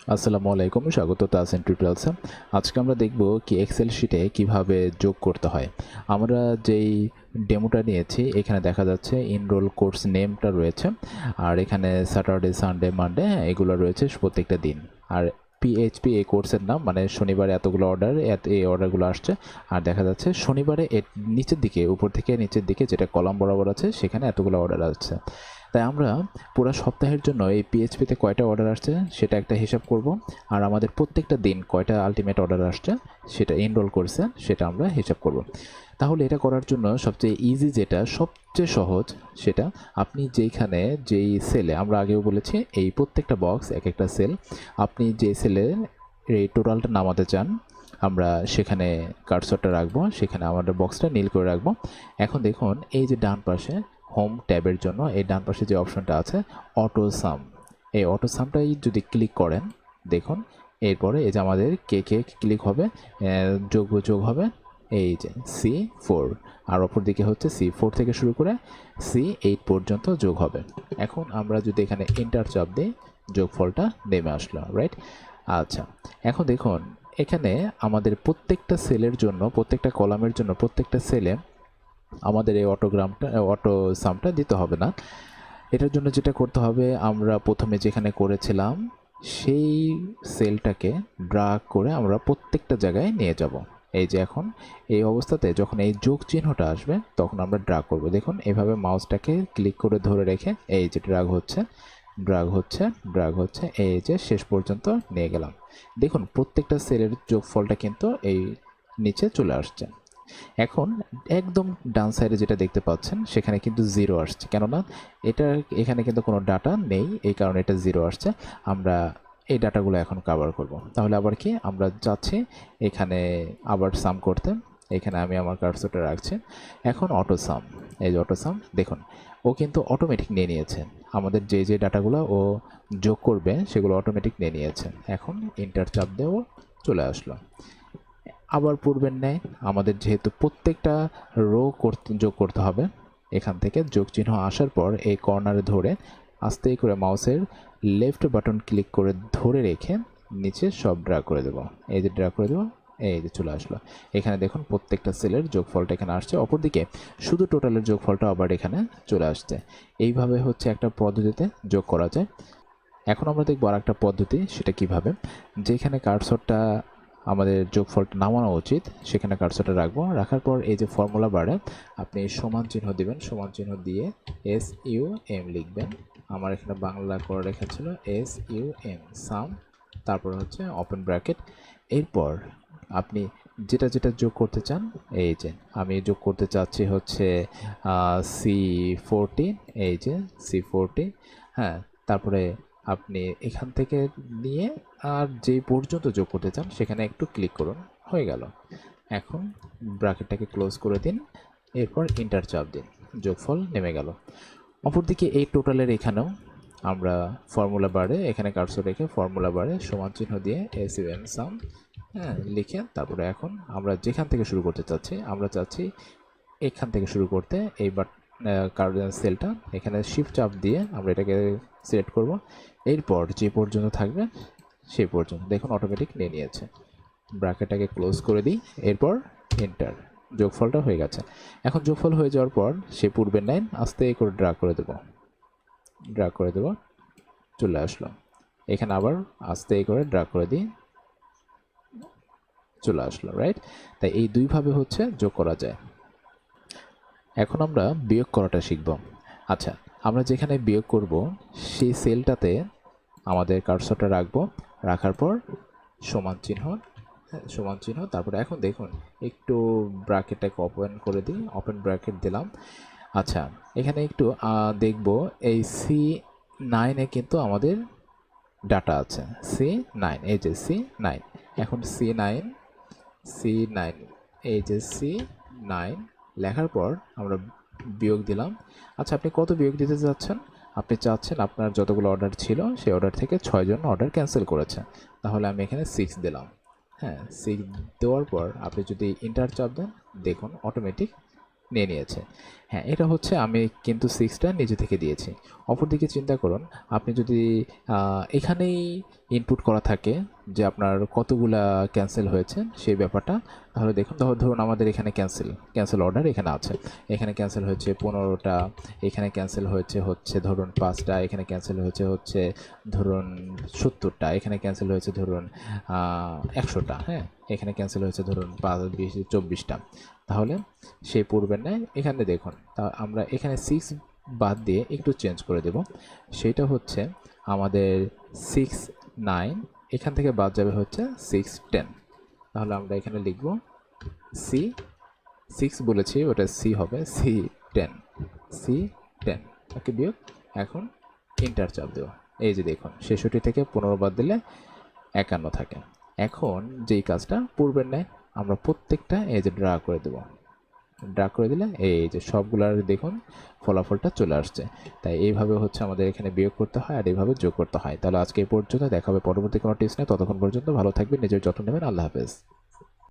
আসসালামু আলাইকুম, স্বাগত তাসিন টিউটোরিয়ালসে। আজকে আমরা দেখব কি এক্সেল শিটে কিভাবে যোগ করতে হয়। আমরা যেই ডেমোটা নিয়েছি এখানে দেখা যাচ্ছে এনরোল কোর্স নেমটা রয়েছে, আর এখানে স্যাটারডে সানডে মানডে এগুলো রয়েছে প্রত্যেকটা দিন। আর পিএইচপি এই কোর্সের নাম, মানে শনিবারে এতগুলো অর্ডার, এই অর্ডারগুলো আসছে। আর দেখা যাচ্ছে শনিবারে এর নিচের দিকে, উপর থেকে নিচের দিকে যেটা কলাম বরাবর আছে সেখানে এতগুলো অর্ডার আসছে। তাই আমরা পুরো সপ্তাহের জন্য এই পিএইচপিতে কয়টা অর্ডার আসছে সেটা একটা হিসাব করব, আর আমাদের প্রত্যেকটা দিন কয়টা আলটিমেট অর্ডার আসছে সেটা এনরোল করছে সেটা আমরা হিসাব করব। তাহলে এটা করার জন্য সবচেয়ে ইজি, যেটা সবচেয়ে সহজ, সেটা আপনি যেই সেলে, আমরা আগেও বলেছি এই প্রত্যেকটা বক্স এক একটা সেল, আপনি যে সেলে এই টোটালটা নামাতে চান আমরা সেখানে কার্সরটা রাখবো, সেখানে আমাদের বক্সটা নীল করে রাখবো। এখন দেখুন এই যে ডান পাশে হোম ট্যাবের জন্য এই ডান পাশে যে অপশনটা আছে অটো সাম, এই অটো সামটাই যদি ক্লিক করেন দেখুন এরপরে এই যে আমাদের কে ক্লিক হবে, যোগ হবে এই যে C4, আর অপর দিকে হচ্ছে C4 থেকে শুরু করে C8 পর্যন্ত যোগ হবে। এখন আমরা যদি এখানে এন্টার চাপ দিই যোগফলটা নেমে আসলো, রাইট? আচ্ছা, এখন দেখুন এখানে আমাদের প্রত্যেকটা সেলের জন্য, প্রত্যেকটা কলামের জন্য, প্রত্যেকটা সেলে আমাদের এই অটো সামটা দিতে হবে না। এটার জন্য যেটা করতে হবে, আমরা প্রথমে যেখানে করেছিলাম সেই সেলটাকে ড্রাগ করে আমরা প্রত্যেকটা জায়গায় নিয়ে যাব। এই যে এখন এই অবস্থাতে যখন এই যোগ চিহ্নটা আসবে তখন আমরা ড্রাগ করব। দেখুন এভাবে মাউসটাকে ক্লিক করে ধরে রেখে এই যে ড্রাগ হচ্ছে, এই যে শেষ পর্যন্ত নিয়ে গেলাম। দেখুন প্রত্যেকটা সেলের যোগফলটা কিন্তু এই নিচে চলে আসছে। এখন একদম ডান সাইডে যেটা দেখতে পাচ্ছেন সেখানে কিন্তু জিরো আসছে, কেননা এখানে কিন্তু কোনো ডাটা নেই, এই কারণে এটা জিরো আসছে। আমরা এই ডাটাগুলো এখন কভার করব। তাহলে আবার কি, আমরা যাচ্ছি এখানে আবার সাম করতে, এখানে আমি আমার কার্সরটা রাখছি। এখন অটো সাম, এই যে অটো সাম, দেখুন ও কিন্তু অটোমেটিক নিয়ে নিয়েছে আমাদের যে ডাটাগুলো ও যোগ করবে সেগুলো অটোমেটিক নিয়ে নিয়েছে। এখন এন্টার চাপ দিয়েও চলে আসলো। আবার পূর্বের ন্যায় আমাদের যেহেতু প্রত্যেকটা যোগ করতে হবে, এখান থেকে যোগ চিহ্ন আসার পর এই কর্নারে ধরে আস্তে করে মাউসের লেফট বাটন ক্লিক করে ধরে রেখে নিচে সব ড্র্যাগ করে দেবো। এই যে ড্র্যাগ করে দেবো, এই যে চলে আসলো। এখানে দেখুন প্রত্যেকটা সেলের যোগফলটা এখানে আসছে, অপরদিকে শুধু টোটালের যোগফলটা আবার এখানে চলে আসছে। এইভাবে হচ্ছে একটা পদ্ধতিতে যোগ করা যায়। এখন আমরা দেখবো আর একটা পদ্ধতি, সেটা কিভাবে, যেখানে কার্সরটা আমাদের যোগফলটা নামানো উচিত সেখানে কার্সরটা রাখবো। রাখার পর এই যে ফর্মুলা বারে আপনি সমান চিহ্ন দিবেন, সমান চিহ্ন দিয়ে SUM লিখবেন। আমার এখানে বাংলা করে রেখা ছিল SUM সাম, তারপর হচ্ছে ওপেন ব্র্যাকেট। এরপর আপনি যেটা যোগ করতে চান, এই যে আমি যোগ করতে চাচ্ছি হচ্ছে C40, এই যে C40, হ্যাঁ। তারপরে আপনি এখান থেকে নিয়ে আর যে পর্যন্ত যোগ করতে চান সেখানে একটু ক্লিক করুন, হয়ে গেল। এখন ব্র্যাকেটটাকে ক্লোজ করে দিন, এরপর এন্টার চাপ দিন, যোগফল নেমে গেল। অপরদিকে এই টোটালের এখানেও আমরা ফর্মুলা বারে এখানে কার্সর রেখে ফর্মুলা বারে সমান চিহ্ন দিয়ে SUM সাম, হ্যাঁ, লিখে তারপরে এখন আমরা যেখান থেকে শুরু করতে চাচ্ছি, আমরা চাচ্ছি এখান থেকে শুরু করতে, এই সেলটা এখানে শিফট চাপ দিয়ে আমরা এটাকে সিলেক্ট করব। এরপর যে পর্যন্ত থাকবে সেই পর্যন্ত দেখুন অটোমেটিক নিয়ে নিয়েছে। ব্র্যাকেটটাকে ক্লোজ করে দিই, এরপর এন্টার, যোগফলটা হয়ে গেছে। এখন যোগফল হয়ে যাওয়ার পর সে পূর্বের লাইন আস্তে করে ড্র্যাগ করে দেব, চলে আসলো। এখানে আবার আস্তে করে ড্র্যাগ করে দিই, চলে আসলো, রাইট? তাই এই দুইভাবে হচ্ছে যোগ করা যায়। এখন আমরা বিয়োগ করাটা শিখব। আচ্ছা, আমরা যেখানে বিয়োগ করব সেই সেলটাতে আমাদের কার্সরটা রাখবো, রাখার পর সমান চিহ্ন, তারপরে এখন দেখুন একটু ব্র্যাকেটটাকে ওপেন করে দিই, ওপেন ব্র্যাকেট দিলাম। আচ্ছা, এখানে একটু দেখব এই C9-এ কিন্তু আমাদের ডাটা আছে, C9, এই যে C9। এখন C9, এই যে C9 লেখার পর আমরা বিয়োগ দিলাম। আচ্ছা, আপনি কত বিয়োগ দিতে চাচ্ছেন? আপনি চাচ্ছেন আপনার যতগুলো অর্ডার ছিল সেই অর্ডার থেকে 6 জন অর্ডার ক্যান্সেল করেছে, তাহলে আমি এখানে 6 দিলাম। হ্যাঁ, 6 দেওয়ার পর আপনি যদি এন্টার চাপ দেন দেখুন অটোমেটিক নিয়ে নিয়েছে। হ্যাঁ, এটা হচ্ছে আমি কিন্তু 6টা নিজে থেকে দিয়েছি। অপরদিকে চিন্তা করুন, আপনি যদি এখানেই ইনপুট করা থাকে যে আপনার কতগুলা ক্যান্সেল হয়েছে সেই ব্যাপারটা, তাহলে দেখুন, ধরুন আমাদের এখানে ক্যান্সেল অর্ডার এখানে আছে। এখানে ক্যান্সেল হয়েছে 15টা, এখানে ক্যান্সেল হয়েছে ধরুন 5টা, এখানে ক্যান্সেল হয়েছে ধরুন 70টা, এখানে ক্যান্সেল হয়েছে ধরুন 100টা। হ্যাঁ, এখানে ক্যান্সেল হয়েছে ধরুন 24টা। তাহলে সেই পূর্বের ন্যায় এখানে দেখুন, তা আমরা এখানে 6 বাদ দিয়ে একটু চেঞ্জ করে দেব। সেটা হচ্ছে আমাদের 6 9, এখান থেকে বাদ যাবে হচ্ছে 6 10। তাহলে আমরা এখানে লিখব সি, 6 বলেছি ওটা সি হবে সি 10, সি 10। ওকে বিয়োগ, এখন ইন্টার চাপ দেব। এই যে দেখুন 66 থেকে 15 বাদ দিলে 51 থাকে। এখন যেই কাজটা পূর্বের ন্যায় আমরা প্রত্যেকটা এই যে ড্রা করে দেব। ড্রা করে দিলে এই যে সবগুলার দেখুন ফলাফলটা চলে আসছে। তাই এইভাবে হচ্ছে আমাদের এখানে বিয়োগ করতে হয় আর এইভাবে যোগ করতে হয়। তাহলে আজকে এই পর্যন্ত, দেখা হবে পরবর্তী কোনো টিপস নিয়ে। ততক্ষণ পর্যন্ত ভালো থাকবেন, নিজের যত্ন নেবেন। আল্লাহ হাফেজ।